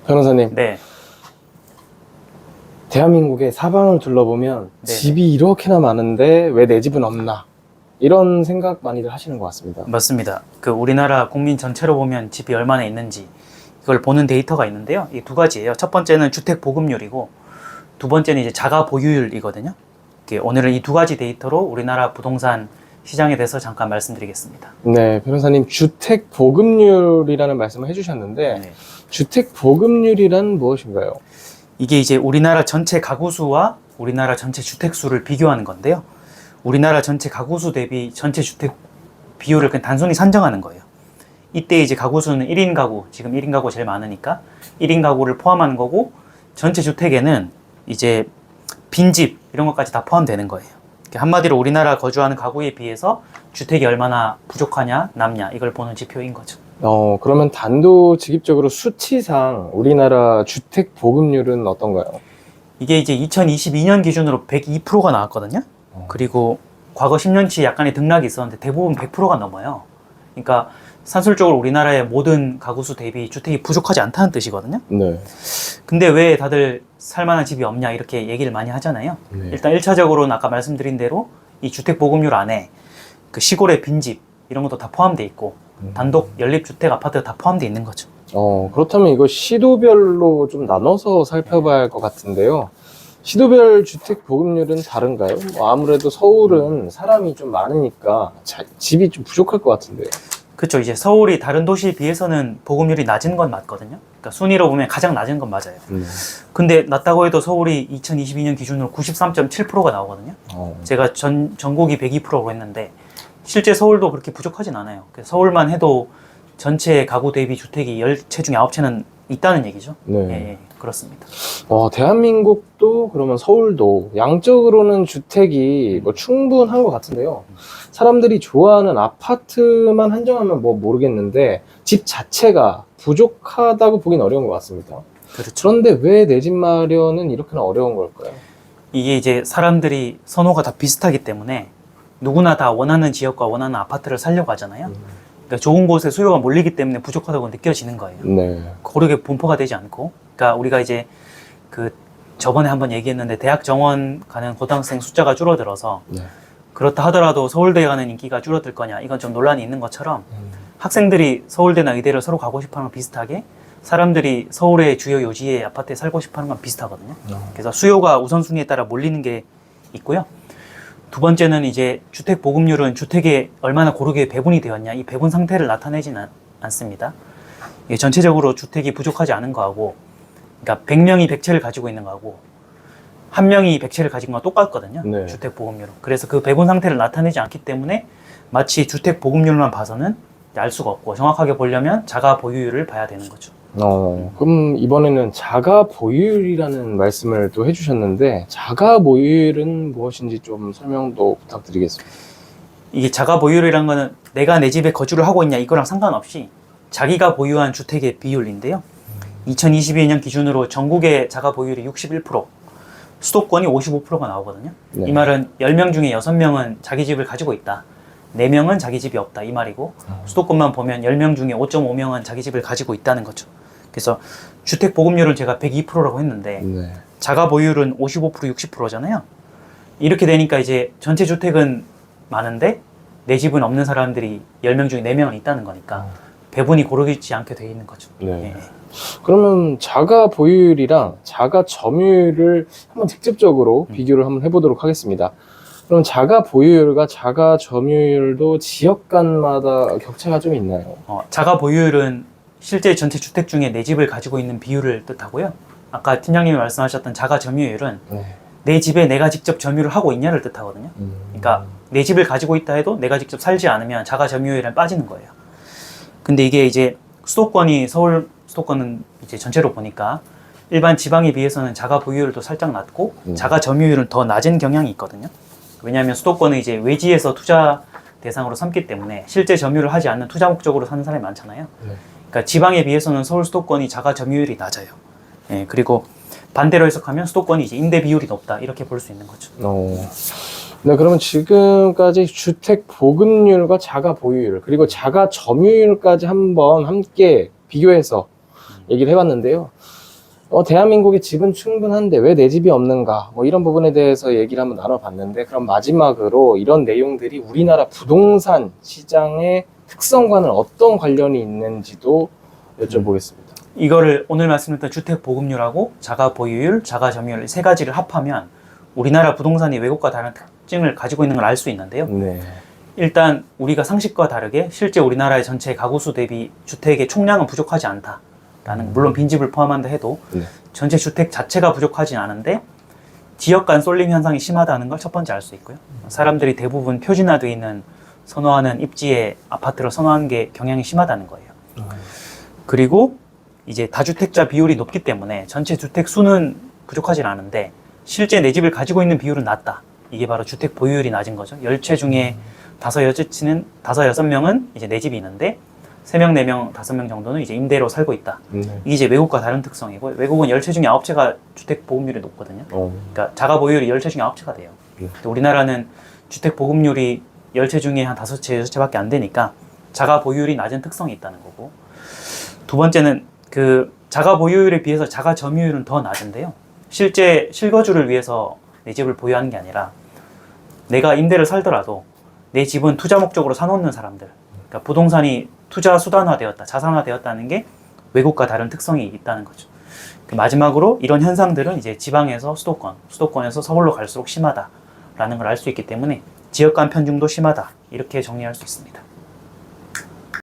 변호사님, 네, 대한민국의 사방을 둘러보면 네. 집이 이렇게나 많은데 왜 내 집은 없나? 이런 생각 많이들 하시는 것 같습니다. 맞습니다. 그 우리나라 국민 전체로 보면 집이 얼마나 있는지 이걸 보는 데이터가 있는데요. 이 두 가지예요. 첫 번째는 주택 보급률이고 두 번째는 이제 자가 보유율이거든요. 오늘은 이 두 가지 데이터로 우리나라 부동산 시장에 대해서 잠깐 말씀드리겠습니다. 네, 변호사님, 주택 보급률이라는 말씀을 해주셨는데, 네. 주택 보급률이란 무엇인가요? 이게 이제 우리나라 전체 가구 수와 우리나라 전체 주택 수를 비교하는 건데요. 우리나라 전체 가구 수 대비 전체 주택 비율을 그냥 단순히 산정하는 거예요. 이때 이제 가구 수는 1인 가구, 지금 1인 가구 제일 많으니까 1인 가구를 포함하는 거고, 전체 주택에는 이제 빈집 이런 것까지 다 포함되는 거예요. 한마디로 우리나라 거주하는 가구에 비해서 주택이 얼마나 부족하냐, 남냐, 이걸 보는 지표인 거죠. 그러면 단도직입적으로 수치상 우리나라 주택 보급률은 어떤가요? 이게 이제 2022년 기준으로 102%가 나왔거든요. 그리고 과거 10년치 약간의 등락이 있었는데 대부분 100%가 넘어요. 그러니까 산술적으로 우리나라의 모든 가구수 대비 주택이 부족하지 않다는 뜻이거든요. 네. 근데 왜 다들 살만한 집이 없냐 이렇게 얘기를 많이 하잖아요. 네. 일단 1차적으로는 아까 말씀드린 대로 이 주택 보급률 안에 그 시골의 빈집 이런 것도 다 포함돼 있고 단독 연립주택 아파트 다 포함돼 있는 거죠. 그렇다면 이거 시도별로 좀 나눠서 살펴봐야 할 것 같은데요. 시도별 주택 보급률은 다른가요? 아무래도 서울은 사람이 좀 많으니까 집이 좀 부족할 것 같은데요. 그렇죠. 이제 서울이 다른 도시에 비해서는 보급률이 낮은 건 맞거든요. 그러니까 순위로 보면 가장 낮은 건 맞아요. 근데 낮다고 해도 서울이 2022년 기준으로 93.7%가 나오거든요. 제가 전국이 102%로 했는데 실제 서울도 그렇게 부족하진 않아요. 서울만 해도 전체 가구 대비 주택이 10채 중에 9채는 있다는 얘기죠. 네. 예, 그렇습니다. 대한민국도 그러면 서울도 양적으로는 주택이 뭐 충분한 것 같은데요. 사람들이 좋아하는 아파트만 한정하면 뭐 모르겠는데 집 자체가 부족하다고 보긴 어려운 것 같습니다. 그렇죠. 그런데 왜 내 집 마련은 이렇게나 어려운 걸까요? 이게 이제 사람들이 선호가 다 비슷하기 때문에 누구나 다 원하는 지역과 원하는 아파트를 살려고 하잖아요. 그러니까 좋은 곳에 수요가 몰리기 때문에 부족하다고 느껴지는 거예요. 네. 고르게 분포가 되지 않고. 그러니까 우리가 이제 그 저번에 한번 얘기했는데 대학 정원 가는 고등학생 숫자가 줄어들어서 네. 그렇다 하더라도 서울대에 가는 인기가 줄어들 거냐, 이건 좀 논란이 있는 것처럼 학생들이 서울대나 의대를 서로 가고 싶어하는 건 비슷하게 사람들이 서울의 주요 요지의 아파트에 살고 싶어하는 건 비슷하거든요. 그래서 수요가 우선순위에 따라 몰리는 게 있고요. 두 번째는 이제 주택 보급률은 주택에 얼마나 고르게 배분이 되었냐, 이 배분 상태를 나타내지는 않습니다. 이게 전체적으로 주택이 부족하지 않은 거하고, 그러니까 100명이 100채를 가지고 있는 거하고 한 명이 100채를 가진 건 똑같거든요. 네. 주택 보급률은. 그래서 그 배분 상태를 나타내지 않기 때문에 마치 주택 보급률만 봐서는 알 수가 없고, 정확하게 보려면 자가 보유율을 봐야 되는 거죠. 그럼 이번에는 자가 보유율이라는 말씀을 또 해주셨는데 자가 보유율은 무엇인지 좀 설명도 부탁드리겠습니다. 이게 자가 보유율이란 거는 내가 내 집에 거주를 하고 있냐 이거랑 상관없이 자기가 보유한 주택의 비율인데요. 2022년 기준으로 전국의 자가 보유율이 61%, 수도권이 55%가 나오거든요. 네. 이 말은 10명 중에 6명은 자기 집을 가지고 있다, 4명은 자기 집이 없다, 이 말이고, 수도권만 보면 10명 중에 5.5명은 자기 집을 가지고 있다는 거죠. 그래서 주택 보급률은 제가 102%라고 했는데 네. 자가 보유율은 55%, 60%잖아요. 이렇게 되니까 이제 전체 주택은 많은데 내 집은 없는 사람들이 10명 중에 4명은 있다는 거니까 배분이 고르지 않게 돼 있는 거죠. 네. 예. 그러면 자가 보유율이랑 자가 점유율을 한번 직접적으로 비교를 한번 해보도록 하겠습니다. 그럼 자가 보유율과 자가 점유율도 지역 간마다 격차가 좀 있나요? 자가 보유율은 실제 전체 주택 중에 내 집을 가지고 있는 비율을 뜻하고요. 아까 팀장님이 말씀하셨던 자가 점유율은 네. 내 집에 내가 직접 점유를 하고 있냐를 뜻하거든요. 그러니까 내 집을 가지고 있다 해도 내가 직접 살지 않으면 자가 점유율은 빠지는 거예요. 근데 이게 이제 수도권이, 서울 수도권은 이제 전체로 보니까 일반 지방에 비해서는 자가 보유율도 살짝 낮고 자가 점유율은 더 낮은 경향이 있거든요. 왜냐하면 수도권은 이제 외지에서 투자 대상으로 삼기 때문에 실제 점유를 하지 않는 투자 목적으로 사는 사람이 많잖아요. 네. 그러니까 지방에 비해서는 서울 수도권이 자가 점유율이 낮아요. 예, 그리고 반대로 해석하면 수도권이 이제 임대 비율이 높다, 이렇게 볼 수 있는 거죠. 네, 그러면 지금까지 주택 보급률과 자가 보유율 그리고 자가 점유율까지 한번 함께 비교해서 얘기를 해봤는데요. 대한민국의 집은 충분한데 왜 내 집이 없는가? 뭐 이런 부분에 대해서 얘기를 한번 나눠봤는데, 그럼 마지막으로 이런 내용들이 우리나라 부동산 시장의 특성과는 어떤 관련이 있는지도 여쭤보겠습니다. 이거를 오늘 말씀드렸던 주택 보급률하고 자가 보유율, 자가 점유율 세 가지를 합하면 우리나라 부동산이 외국과 다른 특징을 가지고 있는 걸 알 수 있는데요. 네. 일단 우리가 상식과 다르게 실제 우리나라의 전체 가구수 대비 주택의 총량은 부족하지 않다라는, 물론 빈집을 포함한다 해도 네. 전체 주택 자체가 부족하진 않은데 지역 간 쏠림 현상이 심하다는 걸 첫 번째 알 수 있고요. 사람들이 대부분 표준화되어 있는 선호하는 입지의 아파트를 선호하는 게 경향이 심하다는 거예요. 그리고 이제 다주택자 비율이 높기 때문에 전체 주택 수는 부족하진 않은데 실제 내 집을 가지고 있는 비율은 낮다. 이게 바로 주택 보유율이 낮은 거죠. 10채 중에 5-6명은 이제 내 집이 있는데 3명, 4명, 5명 정도는 이제 임대로 살고 있다. 이게 이제 외국과 다른 특성이고, 외국은 10채 중에 9채가 주택 보급률이 높거든요. 그러니까 자가 보유율이 10채 중에 9채가 돼요. 근데 우리나라는 주택 보급률이 10채 중에 한 5채, 6채밖에 안 되니까 자가 보유율이 낮은 특성이 있다는 거고, 두 번째는 그 자가 보유율에 비해서 자가 점유율은 더 낮은데요. 실제 실거주를 위해서 내 집을 보유하는 게 아니라 내가 임대를 살더라도 내 집은 투자 목적으로 사놓는 사람들, 그러니까 부동산이 투자 수단화되었다, 자산화되었다는 게 외국과 다른 특성이 있다는 거죠. 마지막으로 이런 현상들은 이제 지방에서 수도권에서 서울로 갈수록 심하다라는 걸 알 수 있기 때문에 지역 간 편중도 심하다, 이렇게 정리할 수 있습니다.